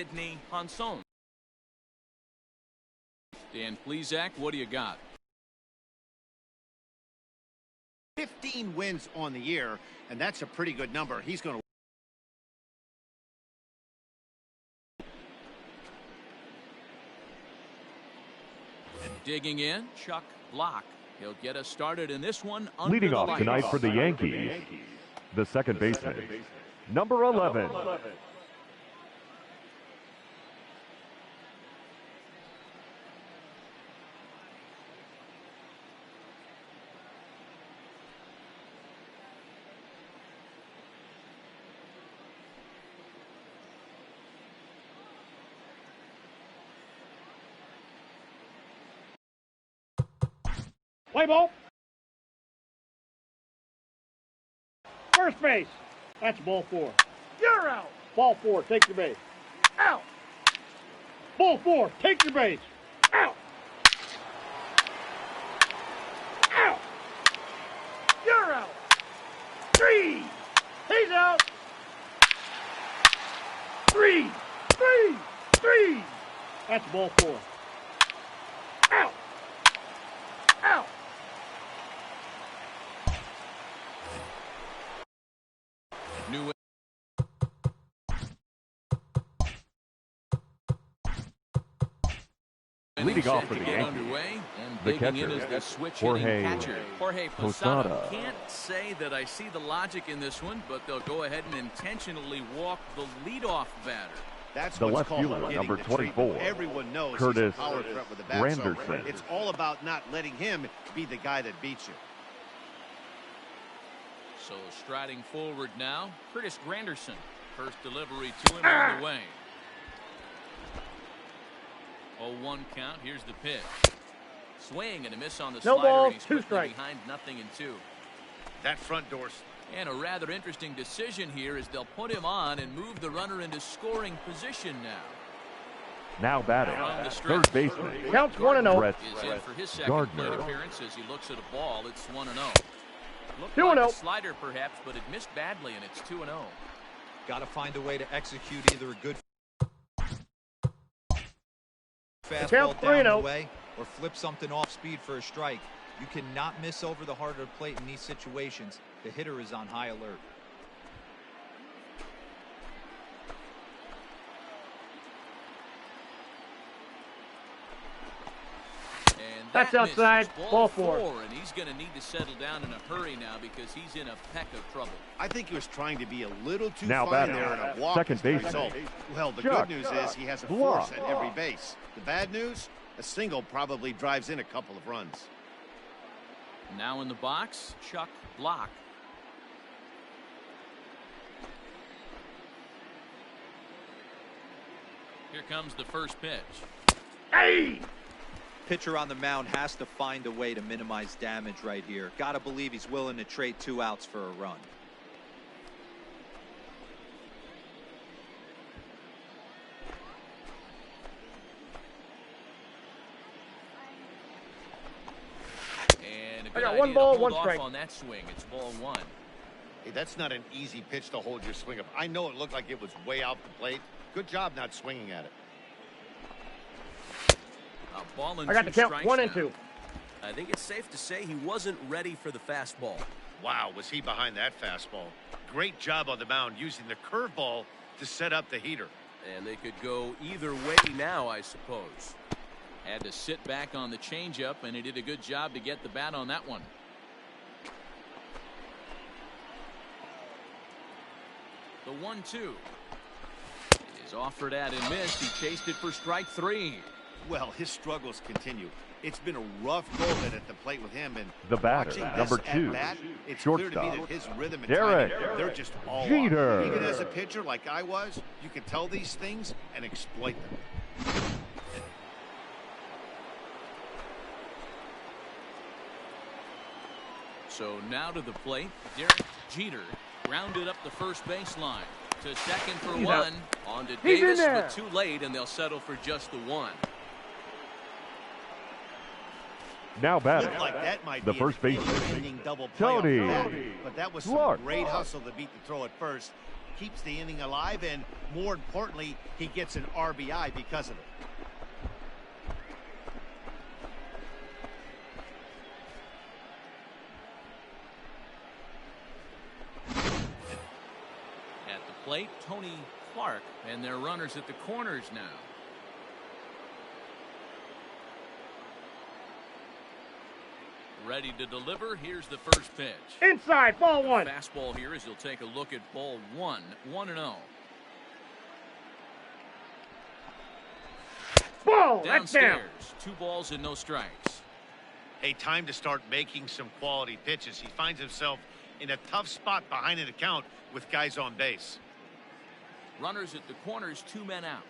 Sidney Honson. Dan Plesac, what do you got? 15 wins on the year, and that's a pretty good number. He's going to. And digging in, Chuck Block. He'll get us started in this one. Leading off tonight for the Yankees, the second baseman, number 11. Play ball. First base. That's ball 4. You're out. Ball 4. Take your base. Out. Ball 4. Take your base. Out. Out. You're out. 3. He's out. 3. 3. 3. That's ball 4. Out. Out. New Leading off for the Yankees, the catcher, Jorge Posada. Can't say that I see the logic in this one, but they'll go ahead and intentionally walk the leadoff batter. That's the what's left called fielder, getting number the 24, treatment. Everyone knows Curtis he's a power threat with the bat, Granderson. so it's all about not letting him be the guy that beats you. So striding forward now, Curtis Granderson. First delivery to him on the way. 0-1 count. Here's the pitch. Swing and a miss on the No slider. ball, And he's 2 quickly strikes. behind 0-2. That front door's. And a rather interesting decision here as they'll put him on and move the runner into scoring position now. Now batting, third baseman, Counts 1-0. Brett Is in for his second Gardner. plate appearance as he looks at a ball. It's 1-0. Looked 2-0. like a slider perhaps, but it missed badly, and it's 2-0. Got to find a way to execute either a good fastball down the way or flip something off speed for a strike. You cannot miss over the heart of the plate in these situations. The hitter is on high alert. And That's that outside. misses. Ball 4. And he's going to need to settle down in a hurry now because he's in a peck of trouble. I think he was trying to be a little too Now fine batting, there, and a walk second is the baseman, result. Well, the Chuck good news is he has a Block. force at every base. The bad news, a single probably drives in a couple of runs. Now in the box, Chuck Block. Here comes the first pitch. Hey! Pitcher on the mound has to find a way to minimize damage right here. Got to believe he's willing to trade 2 outs for a run. And a I good got idea 1 ball, to hold 1 off strike. on that swing. It's ball 1. Hey, that's not an easy pitch to hold your swing up. I know it looked like it was way out the plate. Good job not swinging at it. A ball and I got the 2 count strikes 1 now. and 2. I think it's safe to say he wasn't ready for the fastball. Wow, was he behind that fastball. Great job on the mound using the curveball to set up the heater. And they could go either way now, I suppose. Had to sit back on the changeup, and he did a good job to get the bat on that one. The 1-2 is offered at and missed. He chased it for strike 3. Well, his struggles continue. It's been a rough go of it at the plate with him, and The batter, watching this number 2, at-bat, it's clear to me shortstop, that his rhythm and Derek timing, they're just all Jeter. off. Even as a pitcher like I was, you can tell these things and exploit them. So now to the plate, Derek Jeter grounded up the first baseline. To second for He's 1. out. On to He's in Davis, there. but too late, and they'll settle for just the 1. now batting, Looked like that might the be first an baseman, inning double play off Tony the bat, but that was some Clark. great hustle to beat the throw at first. keeps the inning alive, and more importantly, he gets an RBI because of it. At the plate, Tony Clark, and their runners at the corners now. Ready to deliver. Here's the first pitch. Inside, ball one. Fastball here as he'll take a look at ball one. 1-0. Ball, that's down. Downstairs, 2 balls and no strikes. Hey, time to start making some quality pitches. He finds himself in a tough spot behind an account with guys on base. Runners at the corners, 2 men out.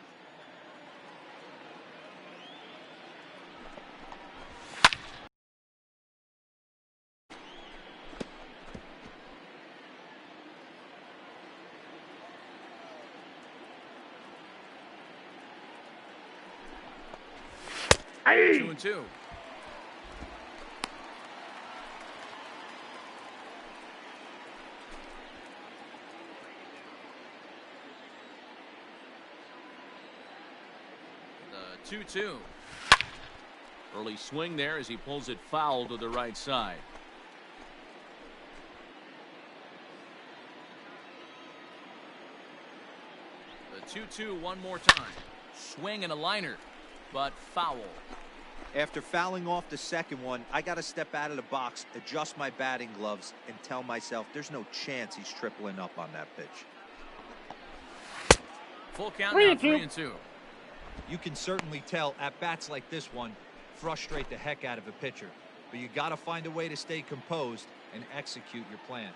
Hey. 2-2. The 2-2. Early swing there as he pulls it foul to the right side. The 2-2 one more time. Swing and a liner, but foul. After fouling off the second one, I got to step out of the box, adjust my batting gloves, and tell myself there's no chance he's tripling up on that pitch. Full count now, 3-2. You can certainly tell at bats like this one frustrate the heck out of a pitcher, but you got to find a way to stay composed and execute your plan.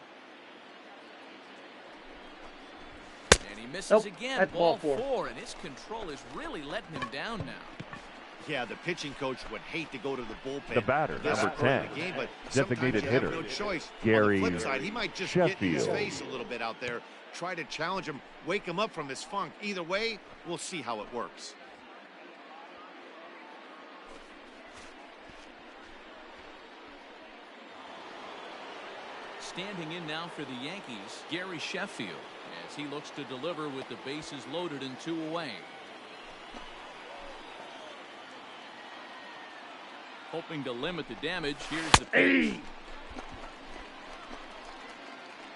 And he misses again. That's ball ball 4, and his control is really letting him down now. Yeah, the pitching coach would hate to go to the bullpen. The batter, number 10, game, but designated you have hitter, no choice. Gary On the flip side, he might just get in his Sheffield. face a little bit out there, try to challenge him, wake him up from his funk. Either way, we'll see how it works. Standing in now for the Yankees, Gary Sheffield, as he looks to deliver with the bases loaded and 2 away. Hoping to limit the damage. Here's the pitch.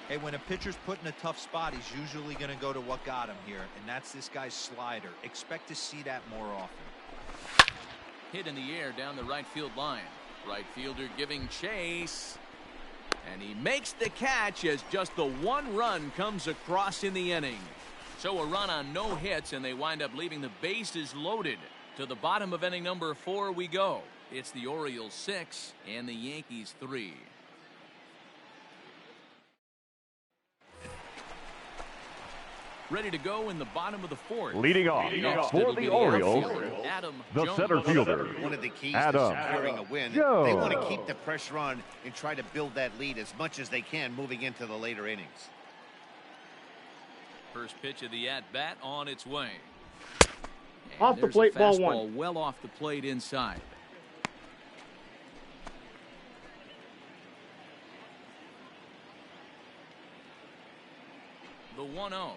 Hey, when a pitcher's put in a tough spot, he's usually going to go to what got him here, and that's this guy's slider. Expect to see that more often. Hit in the air down the right field line. Right fielder giving chase. And he makes the catch as just the 1 run comes across in the inning. So a run on no hits, and they wind up leaving the bases loaded. To the bottom of inning number 4 we go. It's the Orioles 6 and the Yankees 3. Ready to go in the bottom of the 4th. Leading off for the Orioles, the Jones. center fielder, One of the keys Adam to securing a win, Jones. they want to keep the pressure on and try to build that lead as much as they can moving into the later innings. First pitch of the at-bat on its way. And Off the there's plate, a ball fastball 1. well off the plate inside. The 1-0.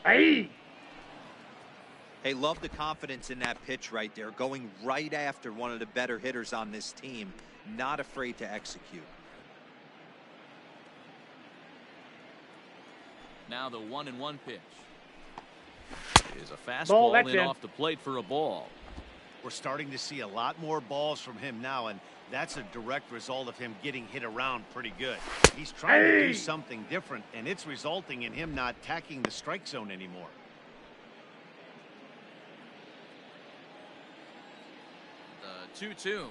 Hey. Hey, love the confidence in that pitch right there, going right after one of the better hitters on this team, not afraid to execute. Now the 1-1 pitch. Is a Ball, fastball that's in in. off the plate for a ball. We're starting to see a lot more balls from him now, and that's a direct result of him getting hit around pretty good. He's trying to do something different, and it's resulting in him not attacking the strike zone anymore. The 2-2.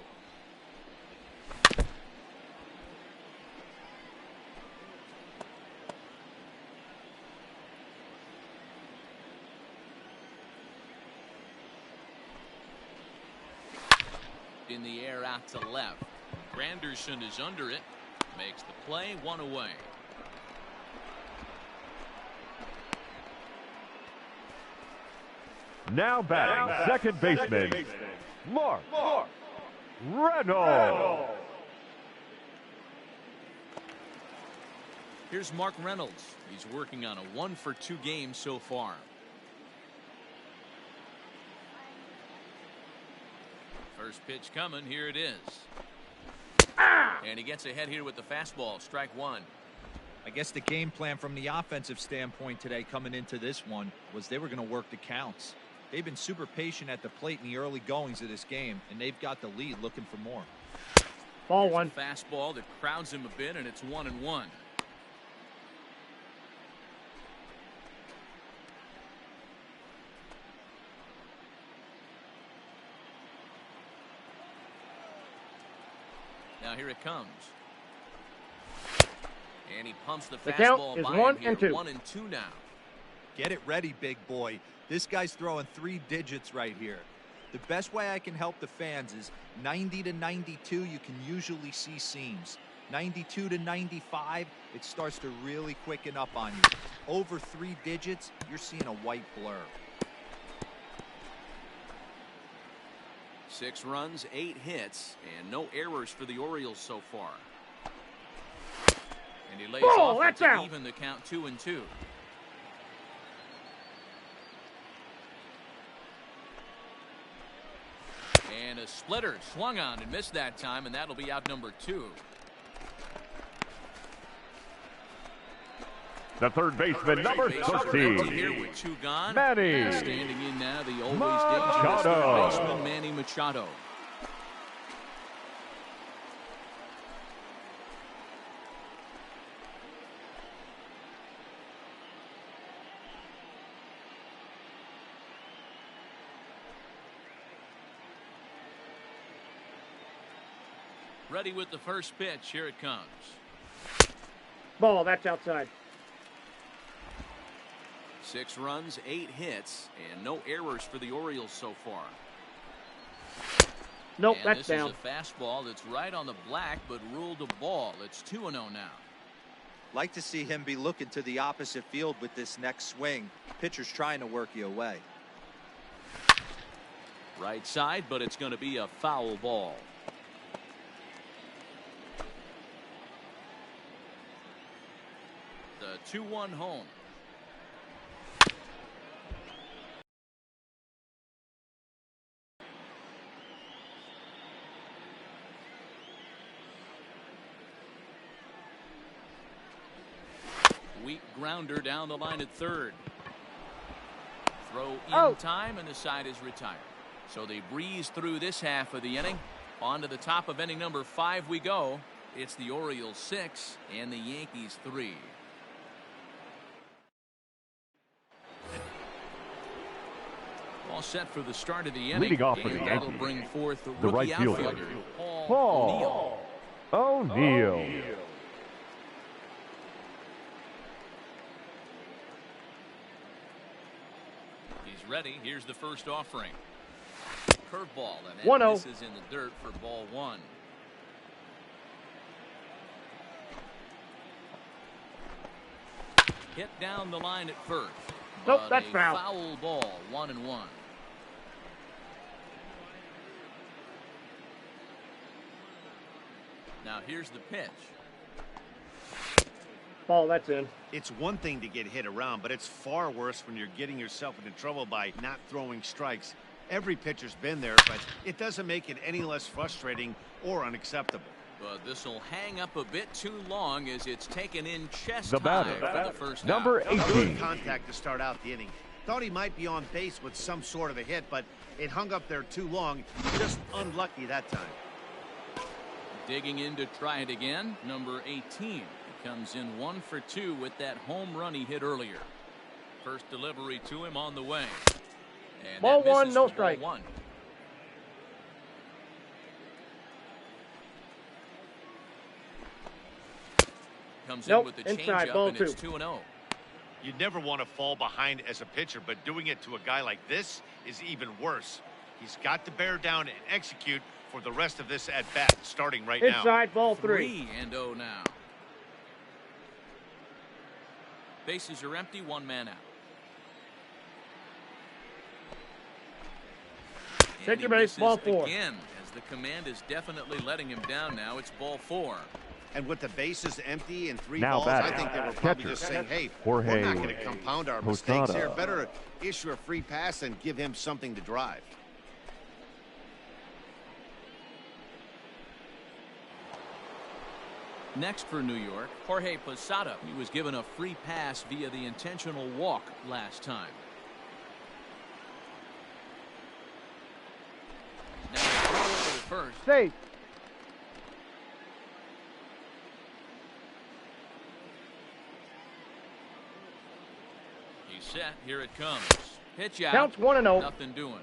In the air out to left. Granderson is under it. Makes the play, 1 away. now batting, second baseman, Mark Reynolds. Here's Mark Reynolds. He's working on a 1-for-2 game so far. First pitch coming. Here it is. And he gets ahead here with the fastball. Strike one. I guess the game plan from the offensive standpoint today coming into this one was they were going to work the counts. They've been super patient at the plate in the early goings of this game, and they've got the lead looking for more. Ball one. Fastball that crowds him a bit, and it's 1-1. Now here it comes. And he pumps the fastball by him here. 1-2 now. Get it ready, big boy. This guy's throwing 3 digits right here. The best way I can help the fans is 90 to 92, you can usually see seams. 92 to 95, it starts to really quicken up on you. Over 3 digits, you're seeing a white blur. 6 runs, 8 hits, and no errors for the Orioles so far. And he lays off to even the count 2-2. And a splitter swung on and missed that time, and that'll be out number 2. The third baseman, number 13. Here with 2 gone. Manny. Standing in now, the always dangerous third baseman, Manny Machado. Ready with the first pitch. Here it comes. Ball, that's outside. 6 runs, 8 hits, and no errors for the Orioles so far. Nope, and that's down. This is a fastball that's right on the black, but ruled a ball. It's 2-0 now. Like to see him be looking to the opposite field with this next swing. Pitcher's trying to work you away. Right side, but it's going to be a foul ball. The 2-1 home. Weak grounder down the line at third. Throw in time, and the side is retired. So they breeze through this half of the inning. On to the top of inning number 5 we go. It's the Orioles 6 and the Yankees 3. All set for the start of the inning. Leading off for the That'll Yankees, bring forth the right fielder, Paul O'Neill. He's ready. Here's the first offering. Curveball, and 1-0. This is in the dirt for ball 1. Hit down the line at first. Nope, But that's a foul. Foul ball, 1-1. Now here's the pitch. Ball, that's in. It's one thing to get hit around, but it's far worse when you're getting yourself into trouble by not throwing strikes. Every pitcher's been there, but it doesn't make it any less frustrating or unacceptable. But this will hang up a bit too long as it's taken in chest The high batter, for the first number out. 18. Good contact to start out the inning. Thought he might be on base with some sort of a hit, but it hung up there too long. Just unlucky that time. Digging in to try it again, number 18. He comes in 1 for 2 with that home run he hit earlier. First delivery to him on the way. And Ball that 1, misses no for strike. ball 1. Comes in with the inside, changeup, ball and it's 2. 2-0. You never want to fall behind as a pitcher, but doing it to a guy like this is even worse. He's got to bear down and execute for the rest of this at-bat, starting right now. Inside, ball 3. 3-0 now. Bases are empty, 1 man out. Take your base, ball 4. Again, as the command is definitely letting him down now. It's ball 4. And with the bases empty and 3 Now balls, batting, I think they were probably catcher, just saying, hey, Jorge we're not going to compound our mistakes here. Posada. Better issue a free pass and give him something to drive. Next for New York, Jorge Posada. He was given a free pass via the intentional walk last time. Now throw for the first. Safe. He's set. Here it comes. Pitch out. Counts 1-0. Nothing doing.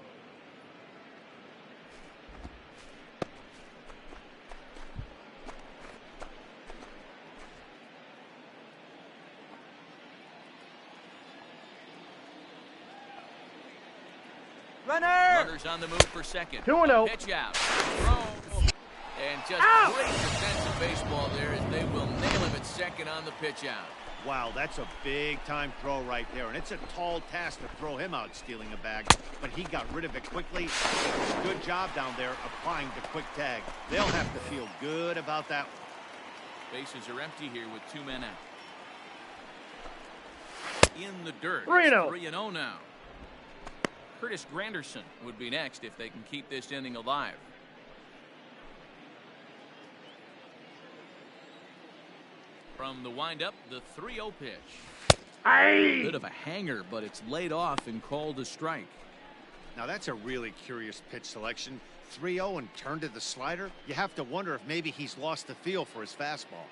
Runners on the move for second. 2-0. Pitch out. Throw. And just great defensive baseball there as they will nail him at second on the pitch out. Wow, that's a big-time throw right there, and it's a tall task to throw him out stealing a bag, but he got rid of it quickly. Good job down there applying the quick tag. They'll have to feel good about that one. Bases are empty here with 2 men out. In the dirt. 3-0. 3-0 now. Curtis Granderson would be next if they can keep this inning alive. From the windup, the 3-0 pitch. Bit of a hanger, but it's laid off and called a strike. Now that's a really curious pitch selection. 3-0 and turned to the slider. You have to wonder if maybe he's lost the feel for his fastball.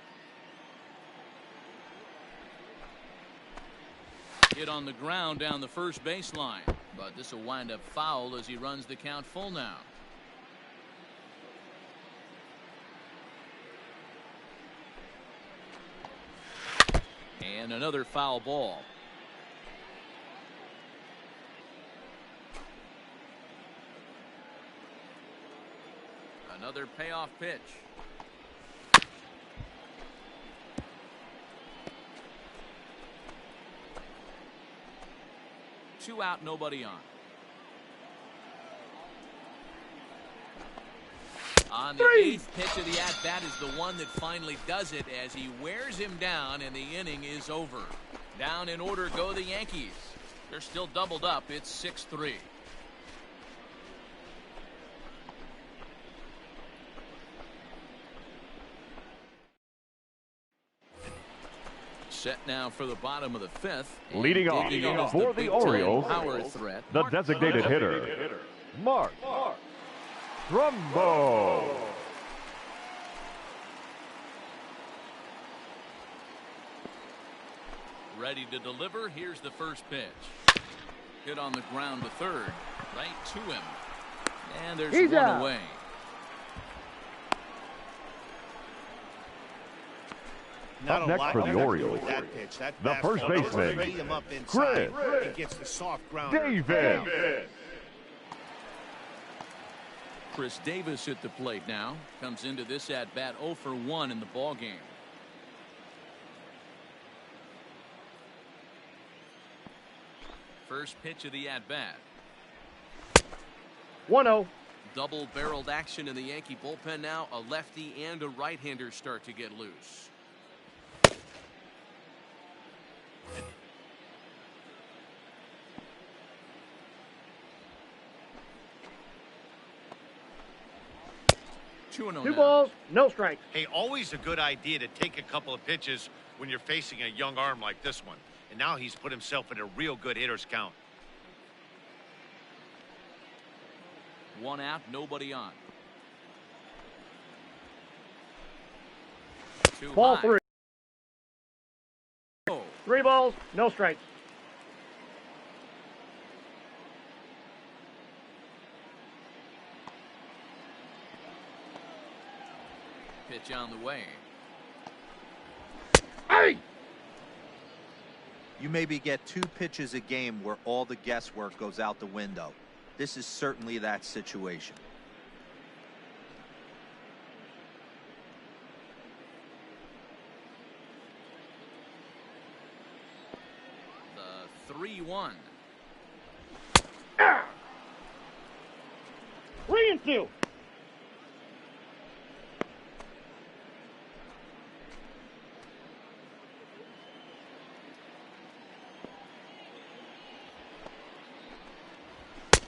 Hit on the ground down the first baseline, but this will wind up foul as he runs the count full now. And another foul ball. Another payoff pitch. Two out, nobody on. On the 8th pitch of the at-bat is the one that finally does it as he wears him down and the inning is over. Down in order go the Yankees. They're still doubled up. It's 6-3. Set now for the bottom of the 5th. Leading off for the Orioles, power threat. the designated hitter, Mark Trumbo. Ready to deliver. Here's the first pitch. Hit on the ground to third. Right to him. And there's He's one out. away. Not Up a next lot for the you can do Orioles, with that pitch. That the first fastball baseman, beat him up inside. Chris He gets the soft ground. Davis. Chris Davis at the plate now. Comes into this at bat 0 for 1 in the ball game. First pitch of the at bat. 1-0. Double barreled action in the Yankee bullpen now. A lefty and a right-hander start to get loose. Two balls, no strikes. Hey, always a good idea to take a couple of pitches when you're facing a young arm like this one. And now he's put himself in a real good hitter's count. 1 out, nobody on. Ball high. 3. Oh, 3 balls, no strikes. pitch on the way. Hey! You maybe get 2 pitches a game where all the guesswork goes out the window. This is certainly that situation. The 3-1. 3-2.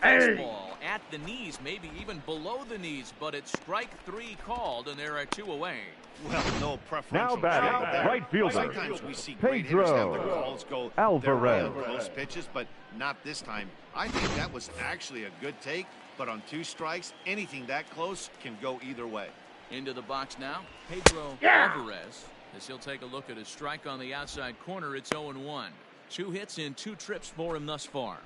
fastball at the knees, maybe even below the knees, but it's strike 3 called, and there are 2 away. Well, no preferential. Now batting, right fielder, Sometimes we see great hitters have their calls go their way on close pitches, but not this time. I think that was actually a good take, but on 2 strikes, anything that close can go either way. Into the box now, Pedro Alvarez. As he'll take a look at his strike on the outside corner, it's 0-1. 2 hits in 2 trips for him thus far.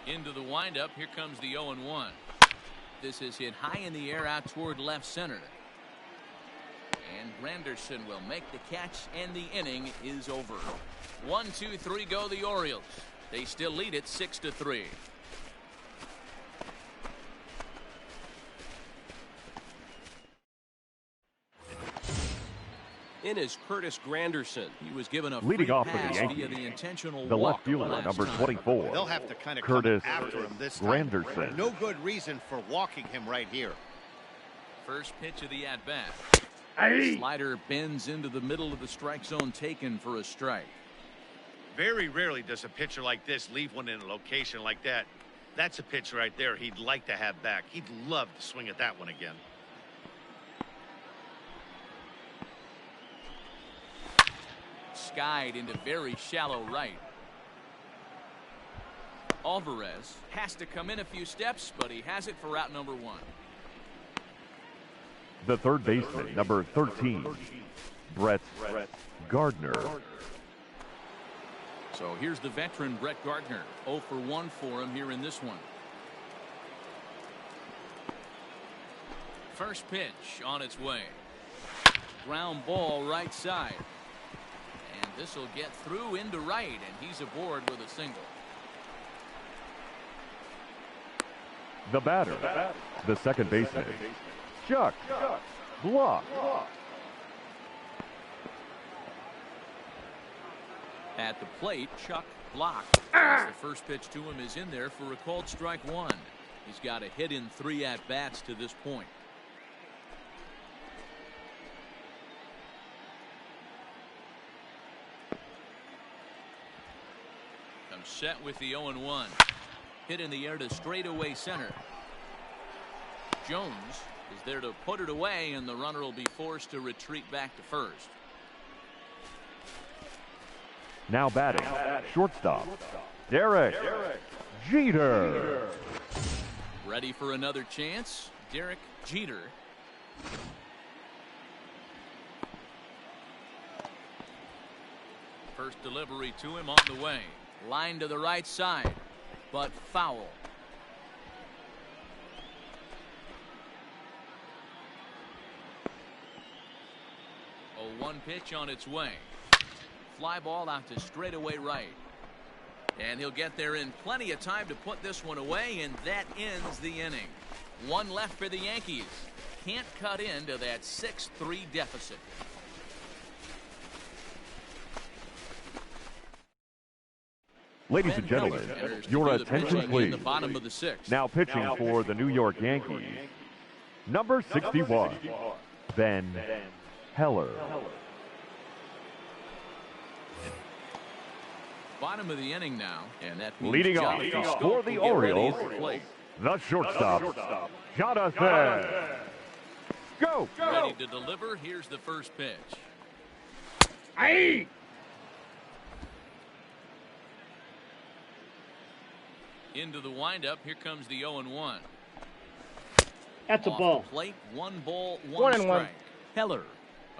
Into the windup, here comes the 0-1. This is hit high in the air out toward left center. And Granderson will make the catch, and the inning is over. 1, 2, 3 go the Orioles. They still lead it 6-3. In is Curtis Granderson. He was given a leading free off for the pass Yankees, via the intentional the walk left fielder, last number time. 24. They'll have to kind of Curtis come after him this time. Granderson. No good reason for walking him right here. First pitch of the at-bat. Slider bends into the middle of the strike zone, taken for a strike. Very rarely does a pitcher like this leave one in a location like that. That's a pitch right there he'd like to have back. He'd love to swing at that one again. Skied into very shallow right. Alvarez has to come in a few steps, but he has it for out number 1. The third baseman, number 13, Brett Gardner. So here's the veteran Brett Gardner. 0 for 1 for him here in this one. First pitch on its way. Ground ball right side. And this will get through into right, and he's aboard with a single. The batter, the second baseman, Chuck Block. At the plate, Chuck Block. As the first pitch to him is in there for a called strike 1. He's got a hit in 3 at-bats to this point. Comes set with the 0-1. Hit in the air to straightaway center. Jones is there to put it away, and the runner will be forced to retreat back to first. Now batting, shortstop, Derek Jeter. Ready for another chance, Derek Jeter. First delivery to him on the way. Line to the right side, but foul. A 1 pitch on its way. Fly ball out to straightaway right. And he'll get there in plenty of time to put this one away, and that ends the inning. 1 left for the Yankees. Can't cut into that 6-3 deficit. Ladies and gentlemen, your attention please. In the bottom of the 6th. Now pitching for the New York Yankees, number 61, Ben Heller. Bottom of the inning now, and that means Leading off for the Orioles, the shortstop, Jonathan. Go! Ready to deliver. Here's the first pitch. Aye! Into the windup. Here comes the 0-1. That's a Off ball. the plate, 1 ball, 1 1 and strike. 1. Heller,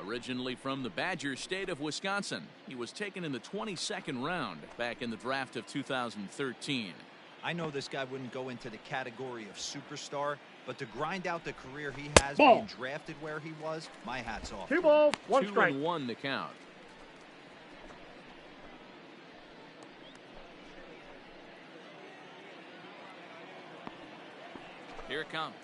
originally from the Badger state of Wisconsin. He was taken in the 22nd round back in the draft of 2013. I know this guy wouldn't go into the category of superstar, but to grind out the career he has Ball. being drafted where he was, my hat's off. 2 balls, 1 strike. 2-1 the count. Here it comes.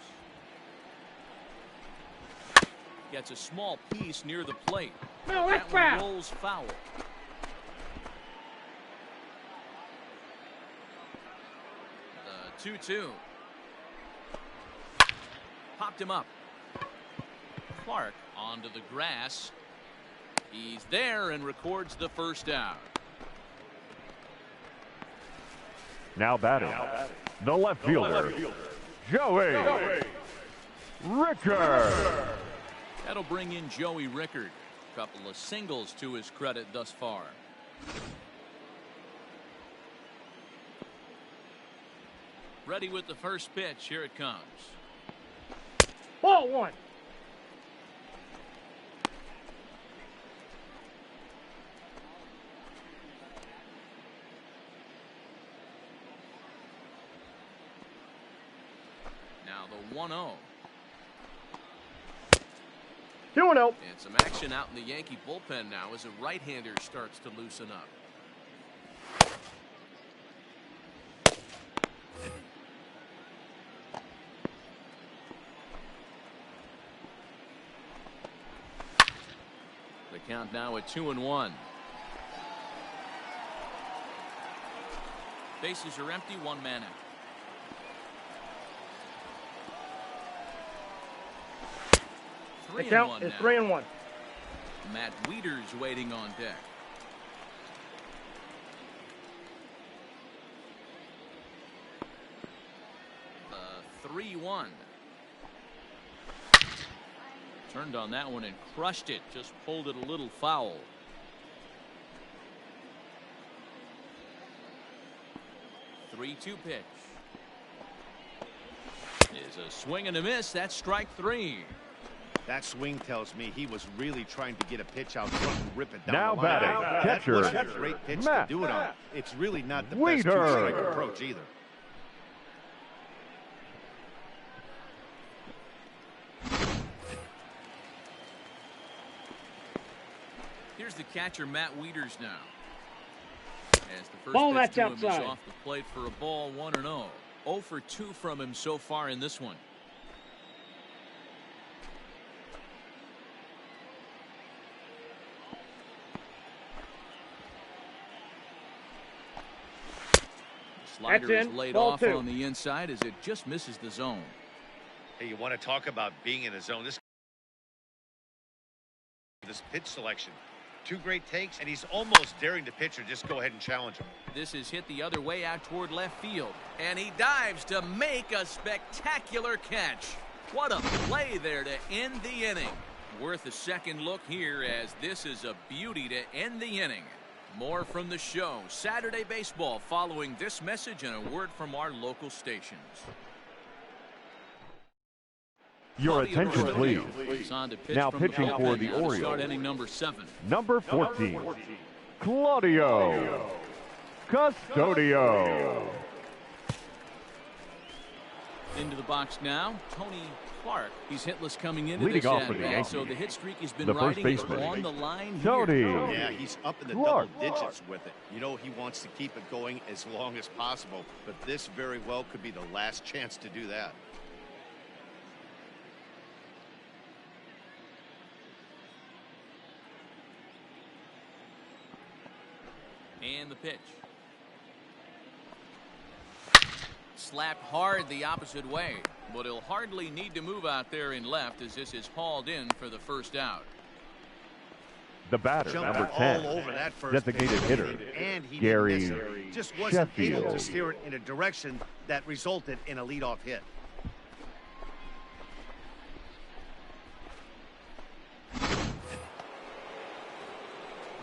Gets a small piece near the plate. No, that's That one foul. rolls foul. 2-2. Popped him up. Clark onto the grass. He's there and records the first out. Now batting, the left fielder, Joey Rickard. That'll bring in Joey Rickard. A couple of singles to his credit thus far. Ready with the first pitch. Here it comes. Ball one. Now the 1-0. 2-0. And some action out in the Yankee bullpen now as a right-hander starts to loosen up. The count now at 2-1. Bases are empty, one man out. The count is 3-1. Matt Wieters waiting on deck. The 3-1. Turned on that one and crushed it. Just pulled it a little foul. Three-two pitch. Is a swing and a miss. That's strike three. That swing tells me he was really trying to get a pitch out front and rip it down Now the line. batting, catcher, That wasn't a great pitch Matt to do it on. It's really not the Wieters. best two-strike approach either. Here's the catcher, Matt Wieters now. As the first Ball, pitch that's to him outside. is off the plate for a ball, 1-0. 0 for 2 from him so far in this one. Slider That's is in. laid Ball off 2. on the inside as it just misses the zone. Hey, you want to talk about being in the zone? This pitch selection. Two great takes, and he's almost daring the pitcher just go ahead and challenge him. This is hit the other way out toward left field. And he dives to make a spectacular catch. What a play there to end the inning. Worth a second look here as this is a beauty to end the inning. More from the show. Saturday Baseball following this message and a word from our local stations. Your attention, please. He's on to pitch Now from pitching the for bullpen the now to start Orioles. inning number 7. Number 14, Claudio Custodio. Into the box now, Tony Clark. He's hitless coming into Leading this off for the at-bat, Yankees, so the hit streak has been the first riding. It's baseman, on the line Tony. here. Yeah, he's up in the Clark. double digits with it. You know, he wants to keep it going as long as possible, but this very well could be the last chance to do that. And the pitch. Slapped hard the opposite way, but he'll hardly need to move out there in left as this is hauled in for the first out. The batter, Jumped number all 10, over that first designated pitch, hitter, and he Gary didn't miss it. Just wasn't able to Sheffield. steer it in a direction that resulted in a leadoff hit.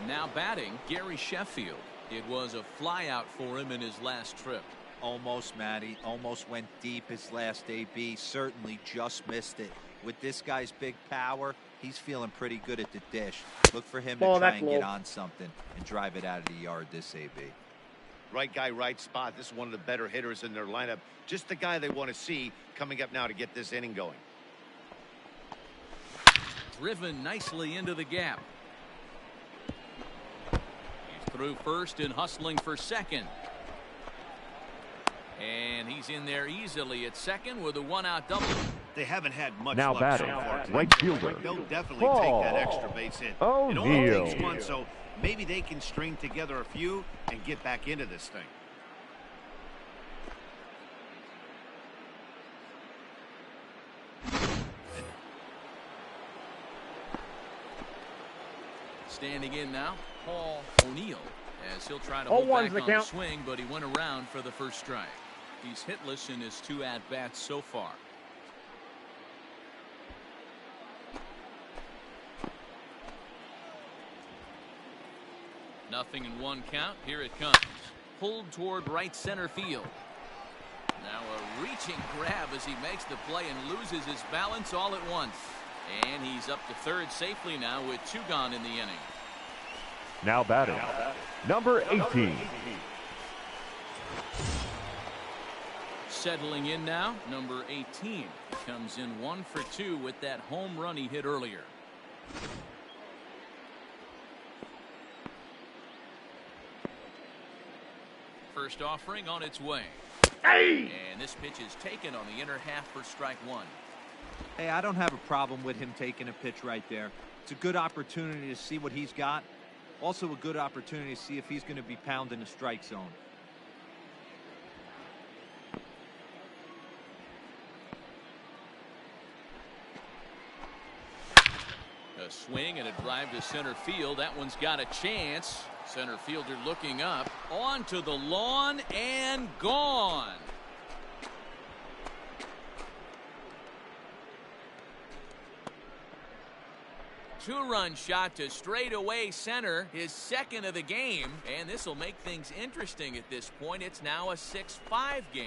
Now batting, Gary Sheffield. It was a flyout for him in his last trip. Almost, Matty. Almost went deep his last AB. Certainly just missed it. With this guy's big power, he's feeling pretty good at the dish. Look for him Ball, to try that's and get low. on something and drive it out of the yard this AB. Right guy, right spot. This is one of the better hitters in their lineup. Just the guy they want to see coming up now to get this inning going. Driven nicely into the gap. He's through first and hustling for second. And he's in there easily at second with a one-out double. They haven't had much Now luck batting, so far tonight. right fielder, They'll definitely Paul take that extra base hit. It only O'Neill. takes one, so maybe they can string together a few and get back into this thing. Standing in now, Paul O'Neill, as he'll try to hold back on the swing, but he went around for the first strike. He's hitless in his 2 at-bats so far. Nothing in 1 count. Here it comes. Pulled toward right center field. Now a reaching grab as he makes the play and loses his balance all at once. And he's up to third safely now with 2 gone in the inning. Now batting, number 18. Settling in now, number 18. Comes in 1 for 2 with that home run he hit earlier. First offering on its way. Hey! And this pitch is taken on the inner half for strike 1. Hey, I don't have a problem with him taking a pitch right there. It's a good opportunity to see what he's got. Also a good opportunity to see if he's going to be pounding the strike zone. A swing and a drive to center field. That one's got a chance. Center fielder looking up. Onto the lawn and gone. Two-run shot to straightaway center, his second of the game, and this will make things interesting at this point. It's now a 6-5 game.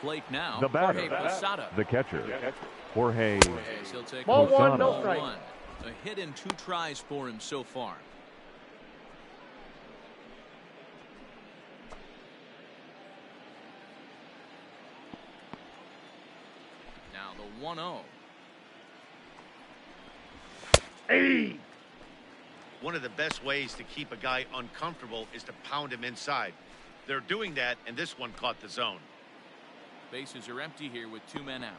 Plate now, the batter, the catcher, Jorge Ball Posada. 1, no strike. A hit in 2 tries for him so far. Now the 1-0. Hey! One of the best ways to keep a guy uncomfortable is to pound him inside. They're doing that, and this one caught the zone. Bases are empty here with 2 men out.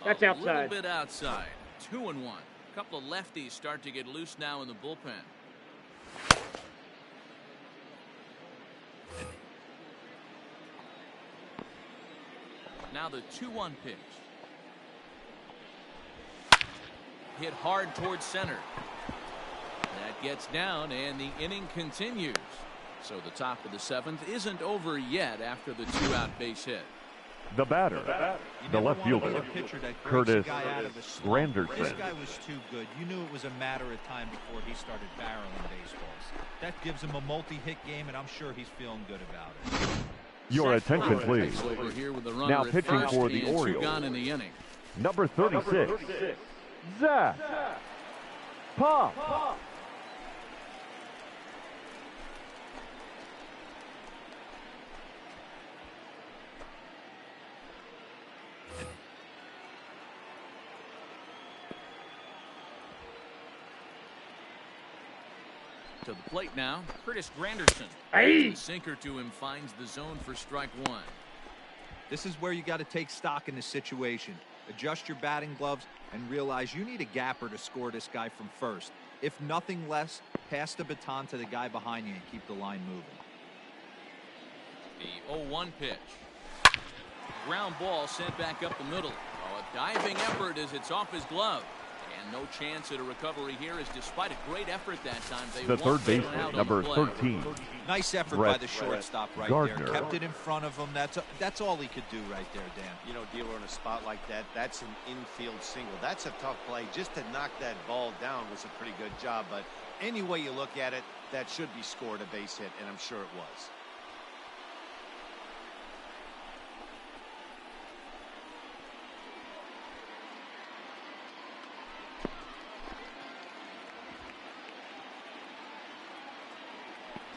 That's outside. A little bit outside. 2-1. A couple of lefties start to get loose now in the bullpen. Now the 2-1 pitch. Hit hard towards center. That gets down, and the inning continues. So the top of the 7th isn't over yet after the 2-out base hit. The batter, the left fielder, Curtis Granderson. This guy was too good. You knew it was a matter of time before he started barreling baseballs. That gives him a multi-hit game, and I'm sure he's feeling good about it. Your attention, please. Now pitching for the Orioles, in the inning. number 36, Zach Pop. To the plate now, Curtis Granderson. Hey! The sinker to him finds the zone for strike 1. This is where you got to take stock in the situation. Adjust your batting gloves and realize you need a gapper to score this guy from first. If nothing less, pass the baton to the guy behind you and keep the line moving. The 0-1 pitch. Ground ball sent back up the middle. Oh, a diving effort as it's off his glove. And no chance at a recovery here, as despite a great effort that time, they the third baseman, number 13. Nice effort by the shortstop right there. Kept it in front of him. That's all he could do right there, Dan. You know, dealer in a spot like that, that's an infield single. That's a tough play. Just to knock that ball down was a pretty good job. But any way you look at it, that should be scored a base hit, and I'm sure it was.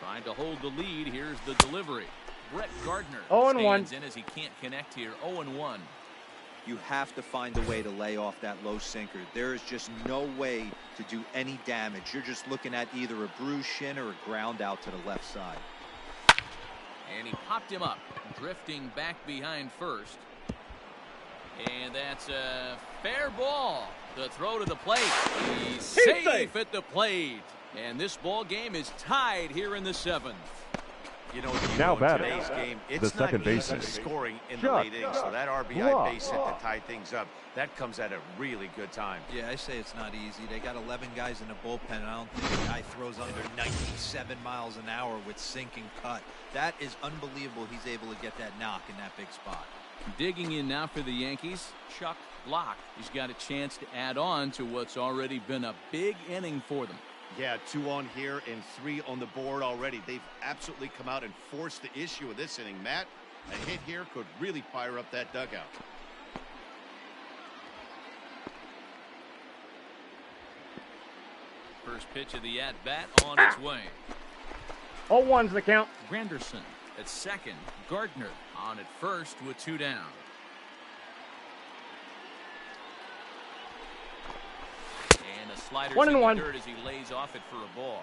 Trying to hold the lead. Here's the delivery. Brett Gardner 0-1. stands in as he can't connect here. 0-1. You have to find a way to lay off that low sinker. There is just no way to do any damage. You're just looking at either a bruised shin or a ground out to the left side. And he popped him up, drifting back behind first. And that's a fair ball. The throw to the plate. He's safe at the plate. And this ball game is tied here in the 7th. You know, Now in batting, today's game, the it's not second easy baseman, scoring in the Chuck late innings. So that RBI Law. base hit to tie things up, that comes at a really good time. Yeah, I say it's not easy. They got 11 guys in the bullpen, and I don't think the guy throws under 97 miles an hour with sinking cut. That is unbelievable. He's able to get that knock in that big spot. Digging in now for the Yankees, Chuck Block. He's got a chance to add on to what's already been a big inning for them. Yeah, 2 on here and 3 on the board already. They've absolutely come out and forced the issue of this inning. Matt, a hit here could really fire up that dugout. First pitch of the at-bat on its way. 0-1's the count. Granderson at second. Gardner on at first with 2 down. And a slider in the dirt as he lays off it for a ball.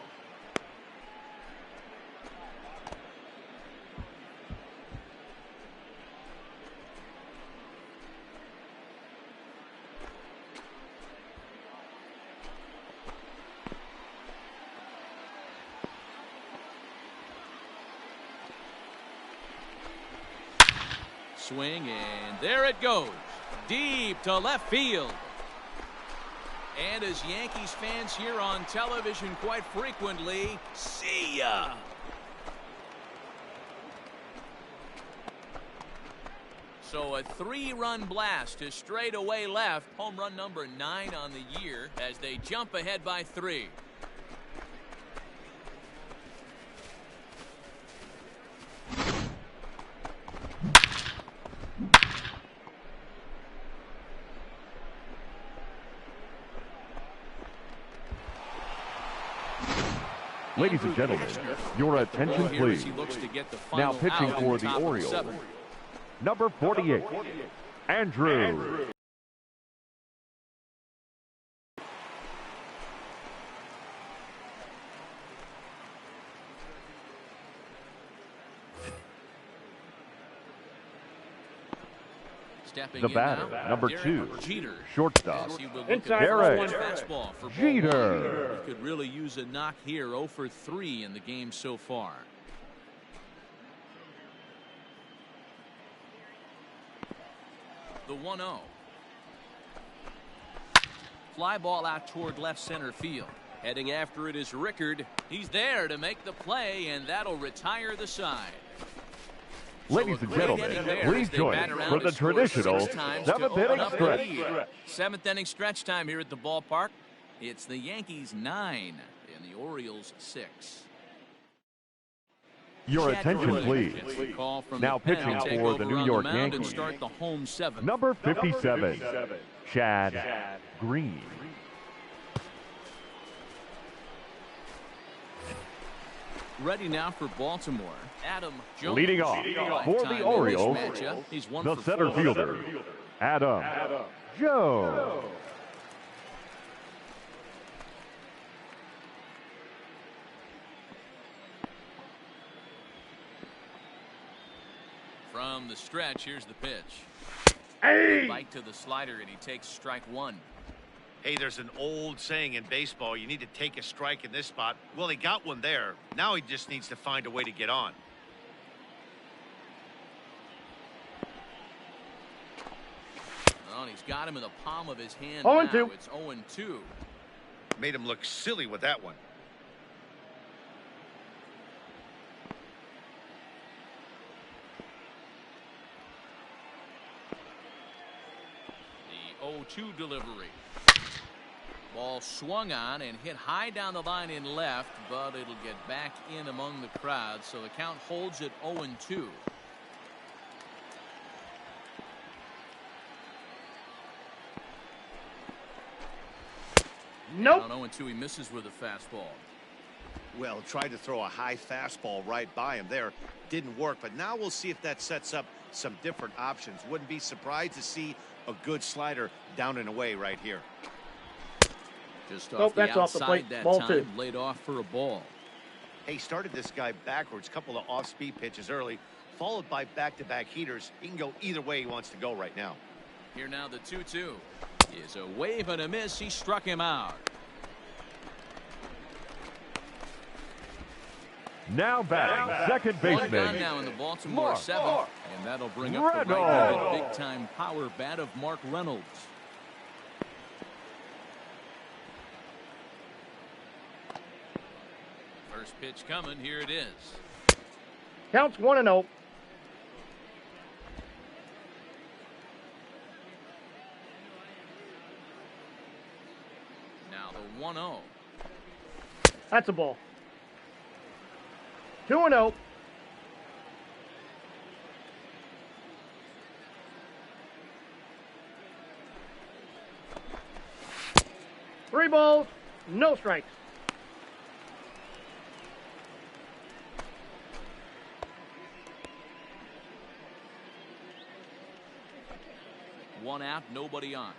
Swing, and there it goes. Deep to left field. And as Yankees fans hear on television quite frequently, see ya. So a 3-run blast to straightaway left. Home run number 9 on the year as they jump ahead by 3. Ladies and gentlemen, your attention please. Now pitching for the Orioles, number 48, Andrew. Stepping The in batter, now, number Derek 2, Jeter. shortstop, As he will look Inside at Derek one fastball for ball Jeter. one. He could really use a knock here. 0 for 3 in the game so far. The 1-0. Fly ball out toward left center field. Heading after it is Rickard. He's there to make the play, and that'll retire the side. Ladies and gentlemen, please join us for the traditional 7th inning stretch. 7th inning stretch time here at the ballpark. It's the Yankees 9 and the Orioles 6. Your attention please. Now pitching for the New York Yankees, start the home 7th. number 57, Chad Green. Ready now for Baltimore. Adam Jones. Leading off for the Orioles, He's 1 the for center 4. fielder, Adam Jones. From the stretch, here's the pitch. Hey! Bite to the slider, and he takes strike 1. Hey, there's an old saying in baseball, you need to take a strike in this spot. Well, he got one there. Now he just needs to find a way to get on. Oh, and he's got him in the palm of his hand 0-2. now. It's 0-2. Made him look silly with that one. The 0-2 delivery. Ball swung on and hit high down the line in left, but it'll get back in among the crowd, so the count holds at 0-2. Nope. On 0-2, he misses with a fastball. Well, tried to throw a high fastball right by him there. Didn't work, but now we'll see if that sets up some different options. Wouldn't be surprised to see a good slider down and away right here. Just Nope, off the that's off the outside plate. that Ball time, 2. laid off for a ball. Hey, started this guy backwards, couple of off-speed pitches early, followed by back-to-back heaters. He can go either way he wants to go right now. Here now the 2-2 is a wave and a miss. He struck him out. Now batting, second baseman. One gone now in the Baltimore seventh, and that'll bring up the right-handed big-time power bat of Mark Reynolds. First pitch coming. Here it is. Counts 1-0. Now the 1-0. That's a ball. 2-0. Three balls, no strikes. One out, nobody on.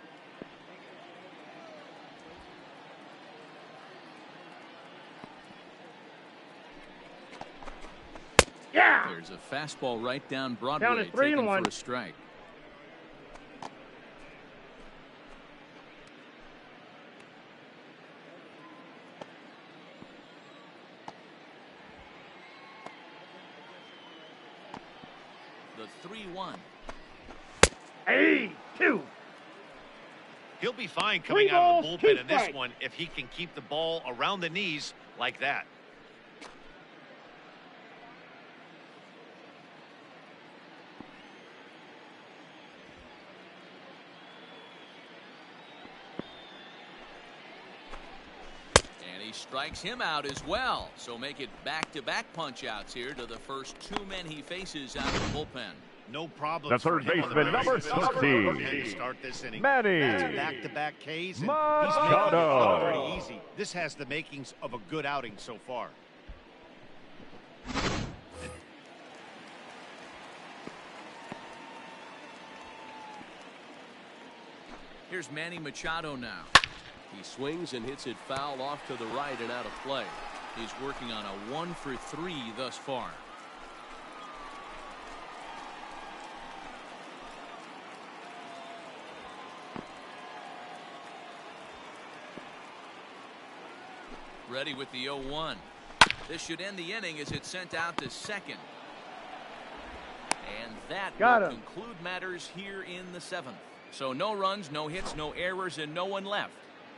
Yeah! There's a fastball right down Broadway. Count is 3-1 for a strike. The 3-1. Hey, 2. He'll be fine coming out of the balls, bullpen in this strikes. one if he can keep the ball around the knees like that. And he strikes him out as well. So make it back-to-back punch-outs here to the first two men he faces out of the bullpen. No problem. The third baseman, number 60. Start this inning. Manny That's back-to-back Ks, and he's making it Machado. look pretty easy. This has the makings of a good outing so far. Here's Manny Machado now. He swings and hits it foul off to the right and out of play. He's working on a 1-for-3 thus far. Ready with the 0-1. This should end the inning as it's sent out to second. And that will conclude matters here in the seventh. So no runs, no hits, no errors, and no one left.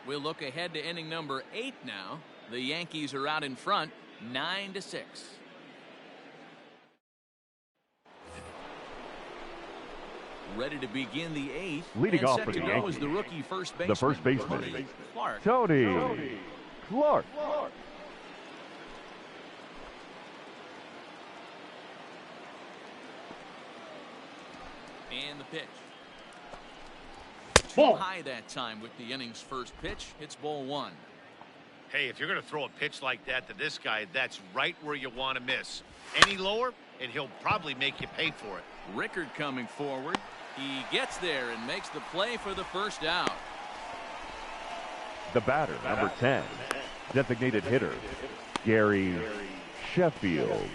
We'll look ahead to inning number 8 now. The Yankees are out in front, 9-6. Ready to begin the 8th. Leading and off set for to the go Yankees, is the rookie first baseman. the first baseman, Clark. Tony Clark. And the pitch. Too Ball. high that time with the inning's first pitch. It's ball 1. Hey, if you're going to throw a pitch like that to this guy, that's right where you want to miss. Any lower, and he'll probably make you pay for it. Rickard coming forward. He gets there and makes the play for the first out. The batter, number 10, designated hitter, Gary Sheffield.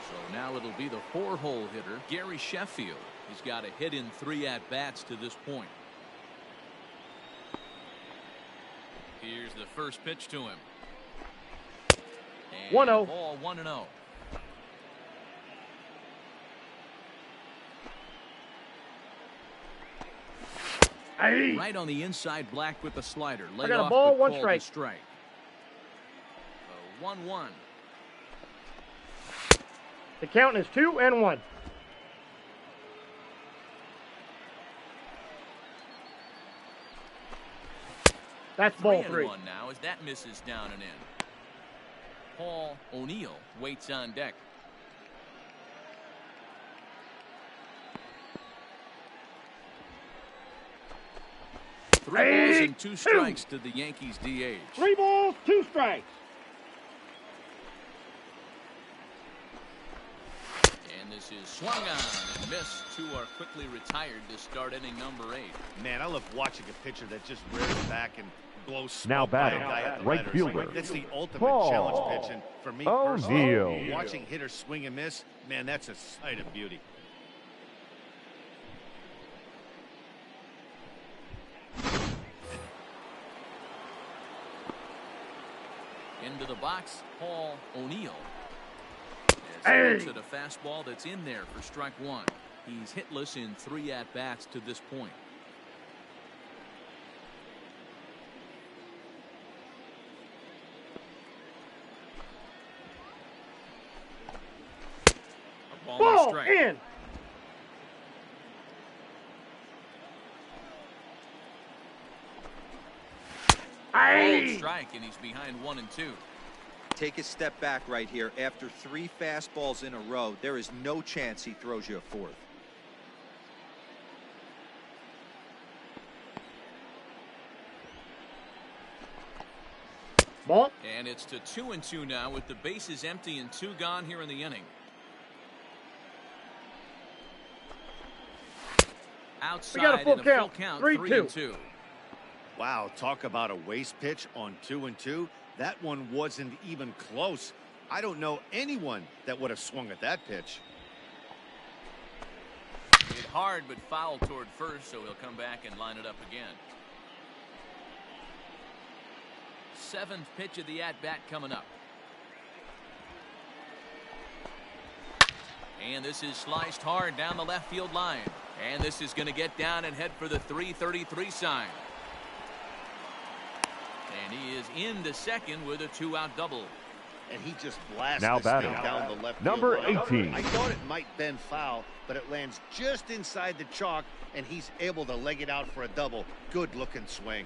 So now it'll be the 4-hole hitter, Gary Sheffield. He's got a hit in 3 at-bats to this point. Here's the first pitch to him. 1-0. Ball 1-0. Hey. Right on the inside, Black with the slider. Laid got a off, ball, but 1 called strike. a strike. 1-1. The count is 2-1. That's ball 3. 3-1 now as that misses down and in. Paul O'Neill waits on deck. Three balls and 2 strikes to the Yankees DH. 3 balls, 2 strikes. And this is swung on and missed. 2 are quickly retired to start inning number 8. Man, I love watching a pitcher that just rears back and blow smoke Now by a batting, guy at the right letters. fielder, That's the ultimate Paul challenge pitch, and for me personally, O'Neill. watching hitters swing and miss, man, that's a sight of beauty. Into the box, Paul O'Neill. To the fastball that's in there for strike one. He's hitless in 3 at-bats to this point. A ball strike. In. Ball strike, and he's behind 1 and 2. Take a step back right here. After 3 fastballs in a row, there is no chance he throws you a 4th. Ball. And it's to 2 and 2 now with the bases empty and 2 gone here in the inning. Outside, We got a full and a full count. count, 3-2. 3 and 2. Wow, talk about a waste pitch on 2 and 2. That one wasn't even close. I don't know anyone that would have swung at that pitch. Hit hard but foul toward first, so he'll come back and line it up again. 7th pitch of the at-bat coming up. And this is sliced hard down the left field line. And this is going to get down and head for the 333 sign. And he is into second with a 2-out double. And he just blasts Now this thing batting, down the left number field line. 18. I thought it might bend foul, but it lands just inside the chalk, and he's able to leg it out for a double. Good-looking swing.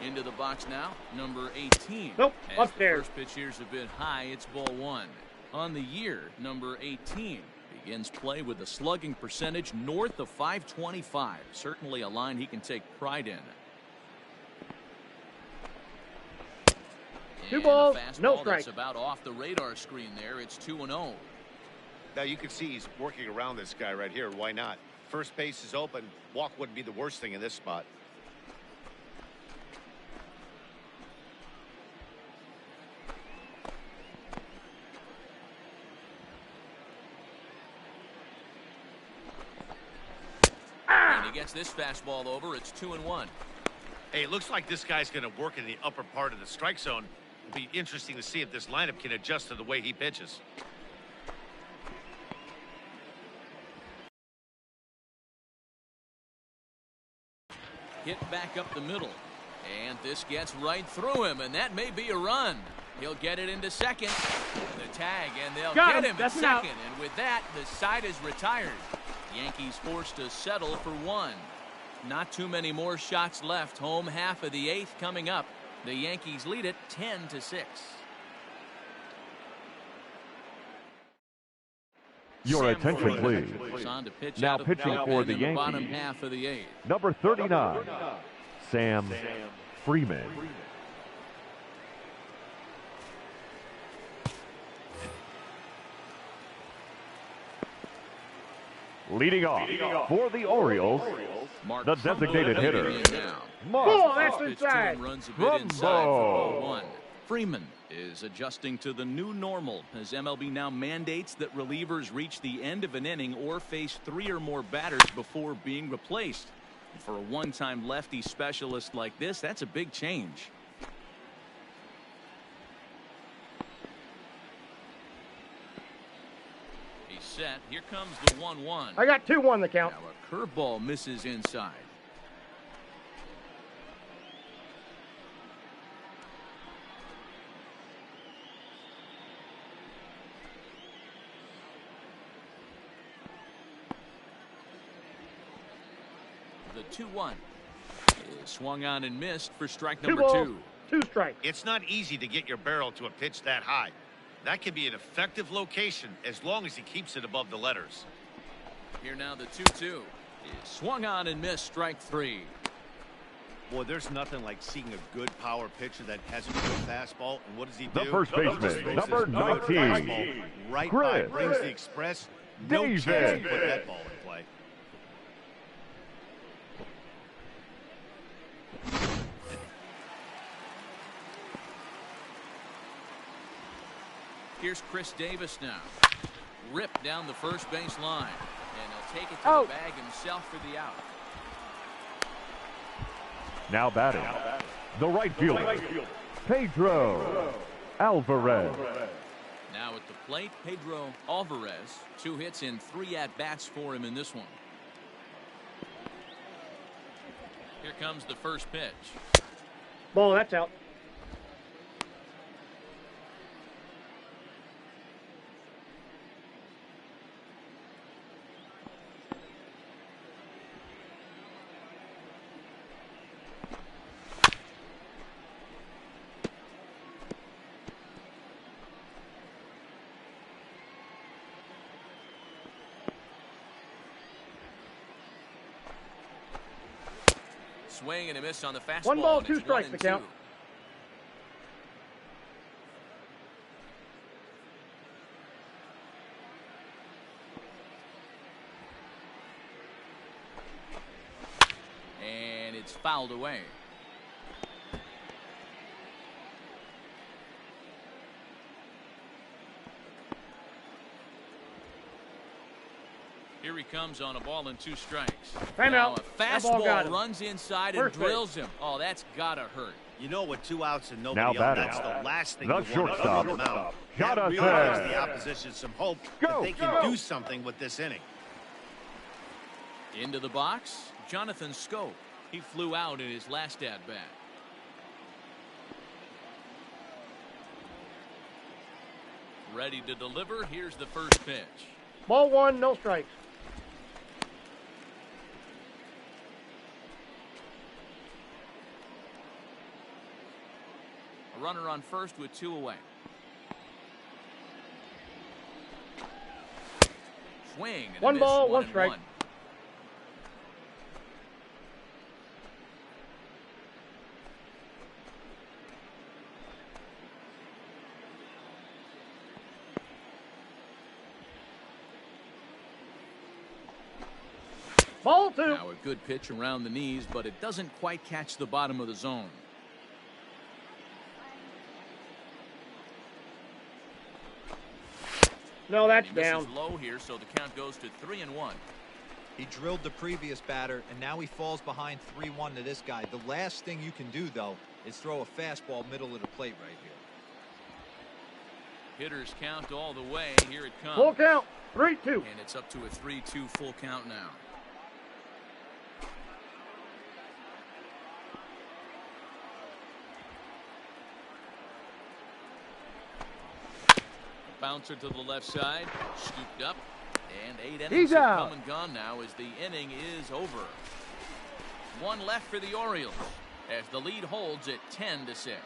Into the box now, number 18. Nope, As upstairs. the first pitch here's a bit high, it's ball 1. On the year, number 18 begins play with a slugging percentage north of .525. Certainly a line he can take pride in. 2 And balls, a fastball no strike. that's about off the radar screen there. It's 2-0. Now you can see he's working around this guy right here. Why not? First base is open. Walk wouldn't be the worst thing in this spot. And he gets this fastball over. It's 2-1. Hey, it looks like this guy's going to work in the upper part of the strike zone. It'll be interesting to see if this lineup can adjust to the way he pitches. Hit back up the middle. And this gets right through him, and that may be a run. He'll get it into second. The tag, and they'll Got get him. him at That's an out. second. And with that, the side is retired. Yankees forced to settle for 1. Not too many more shots left. Home half of the 8th coming up. The Yankees lead it 10-6. Your attention, please. Is on to pitch Now out of pitching bullpen for the in the bottom Yankees. half of the 8th. Number 39, Sam Freeman. Leading off for the Orioles, Mark the designated hitter, Ball, Mark that's Pitch to inside. him, runs a bit inside for Trumbo. 1. Freeman is adjusting to the new normal as MLB now mandates that relievers reach the end of an inning or face 3 or more batters before being replaced. For a one-time lefty specialist like this, that's a big change. He's set. Here comes the 1-1. I got 2-1 the count. Now a curveball misses inside. The 2-1 is swung on and missed for strike 2 number balls, 2. 2 strikes. It's not easy to get your barrel to a pitch that high. That can be an effective location as long as he keeps it above the letters. Here now the 2-2 is swung on and missed, strike 3. Boy, there's nothing like seeing a good power pitcher that has a good fastball. And what does he do? The first baseman, number 19, right Chris by, brings the express. No chance to put that ball in play. Here's Chris Davis now. Ripped down the first base line. And he'll take it to the bag himself for the out. Now batting, the right fielder, Pedro Alvarez. Now at the plate, Pedro Alvarez. 2 hits and 3 at-bats for him in this one. Here comes the first pitch. Ball, that's out. Swing and a miss on the fastball. 1 ball, 2 strikes the count. And it's fouled away. Here he comes on a ball and 2 strikes. Now a fastball runs inside and drills him. Oh, that's gotta hurt. You know, with 2 outs and nobody on, that's the last thing you want to put on the mound. That really gives the opposition some hope that they can do something with this inning. Into the box, Jonathan Schoop. He flew out in his last at-bat. Ready to deliver. Here's the first pitch. Ball 1, no strikes. A runner on first with 2 away. Swing. And 1 ball, 1 1 strike. 1. Ball 2. Now a good pitch around the knees, but it doesn't quite catch the bottom of the zone. No, that's He down. misses low here, so the count goes to 3-1. He drilled the previous batter, and now he falls behind 3-1 to this guy. The last thing you can do, though, is throw a fastball middle of the plate right here. Hitters count all the way. Here it comes. Full count. 3-2. And it's up to a 3-2 full count now. Bouncer to the left side, scooped up, and 8 innings have come and gone now as the inning is over. 1 left for the Orioles as the lead holds at 10-6.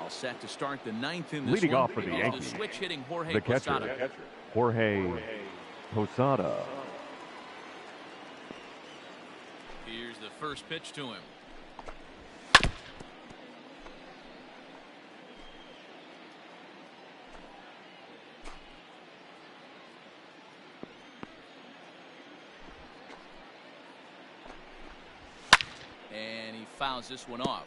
All set to start the 9th in this Leading one. off for the Yankees, The switch hitting Jorge the catcher, Posada. Jorge Posada. Here's the first pitch to him. And he fouls this one off.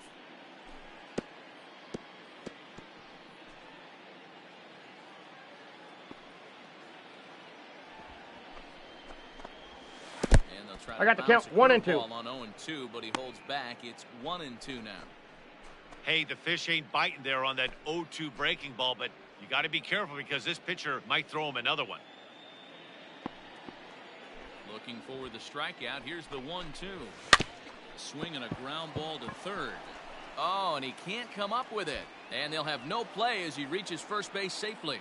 I got the count 1 and 2. On 0-2, but he holds back. It's 1-2 now. Hey, the fish ain't biting there on that 0-2 breaking ball, but you got to be careful because this pitcher might throw him another one. Looking for the strikeout. Here's the 1-2. Swinging a ground ball to third. Oh, and he can't come up with it. And they'll have no play as he reaches first base safely.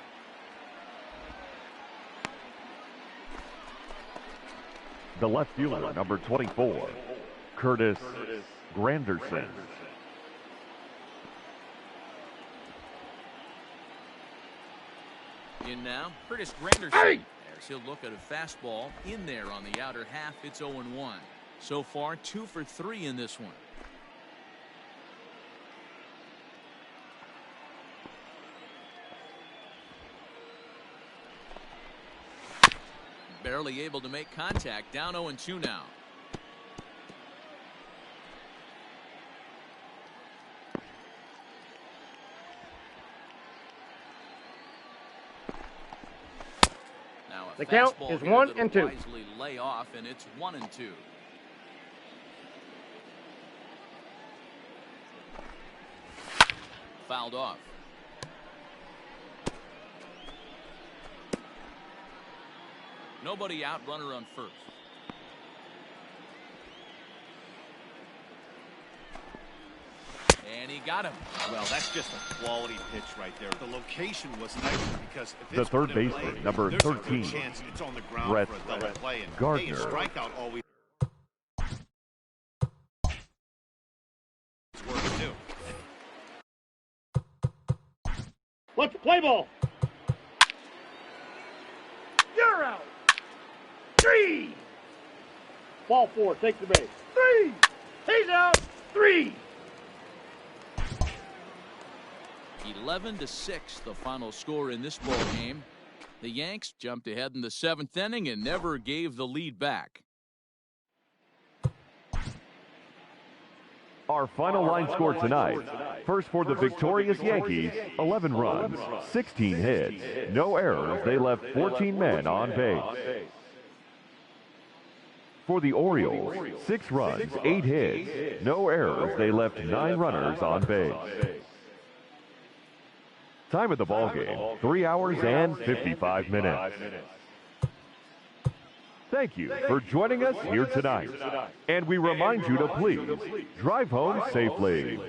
The left fielder, number 24, Curtis Granderson. In now, Curtis Granderson. As he'll look at a fastball in there on the outer half. It's 0-1. So far, 2 for 3 in this one. Barely able to make contact. Down 0-2 now. The count is 1-2. Wisely lay off, and it's 1-2. Fouled off. Nobody out, runner on first. And he got him. Well, that's just a quality pitch right there. The location was nice because if The it's third play, baseman, number there's 13, a good chance it's on the ground Brett for a double play. And Gardner. hey, a strikeout always works too. Let's play ball. You're out. 3. Ball 4, take the base. 3. He's out. 3. 11-6, the final score in this ball game. The Yanks jumped ahead in the 7th inning and never gave the lead back. Our final line score tonight. First for the victorious Yankees, 11 runs, 16 hits, no errors. They left 14 men on base. For the Orioles, 6 runs, 8 hits, no errors. They left 9 runners on base. Time of the ball game, 3 hours and 55 minutes. Thank you for joining us here tonight. And we remind you to please drive home safely.